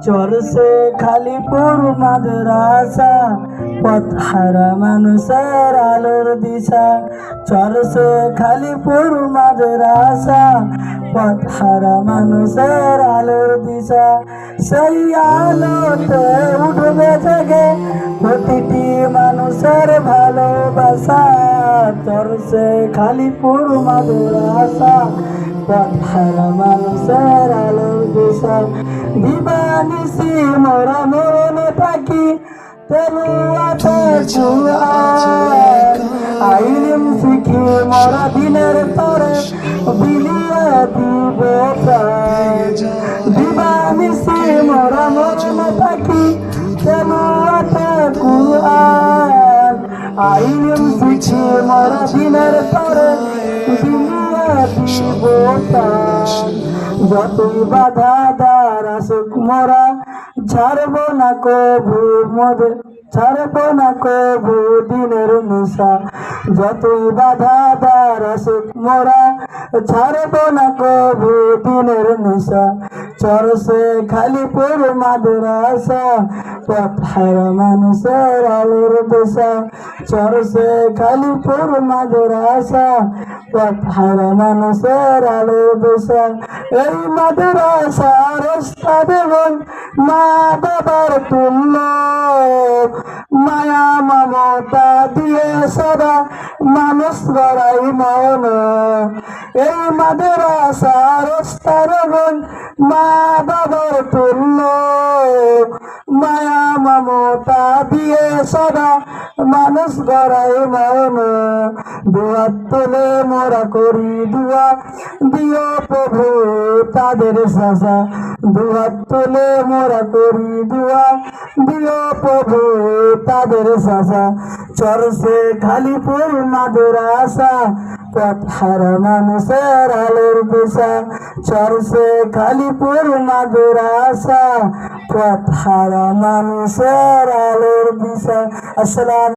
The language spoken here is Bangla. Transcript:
चोर से खालीपुर माद्रासा पथहारा मानुषेर आलोर दिशा चोर से खालीपुर माद्रासा पथहारा मानुषेर आलोर दिशा সেই আলোতে উঠবে জেগে প্রতিটি মানুষের ভালোবাসা চোর সে খালিপুর মাদ্রাসা পথহারা মানুষের আলোর দিশা দিবানিশি মোরা মনে থাকি তেলাওয়াতে কুরআন আইলিম শিখি মোরা দিনের তরে বিলিয়ে দিব প্রাণ দিবানিশি মোরা মনে থাকি তেলাওয়াতে কুরআন আইলিম শিখি মোরা দিনের তরে বিলিয়ে দিব প্রাণ যতই বাধা দ্বার আসুক মোরা ছাড়বো না কবু মোদের ছাড়বো না কবু দিনের নিশা যতই বাধা দ্বার আসুক মোরা ছাড়বো না কবু দিনের নিশা চর সে খালিপুর মাদ্রাসা পথহারা মানুষের আলোর দিশা চর সে খালিপুর মাদ্রাসা পথহারা মানুষের আলোর দিশা এই মাদ্রাসার ওস্তাদগণ মা বাবার তুল্য মায়া মমতা দিয়ে সদা মানুষ গড়াই মন এই মাদ্রাসার ওস্তাদগণ মা বাবার তুল্য মায়া মমতা দিয়ে সদা মানুষ গড়াই মন দুয়ার তোলে মোরা করি দুয়া দিও প্রভু তাদের সাজা দুয়ার তোলে মোরা করি দুয়া দিও প্রভু তাদের সাজা চর সে খালিপুর মাদ্রাসা পথহারা মানুষের আলোর দিশা চর সে খালিপুর মাদ্রাসা পথহারা মানুষের আলোর দিশা। আসসালাম।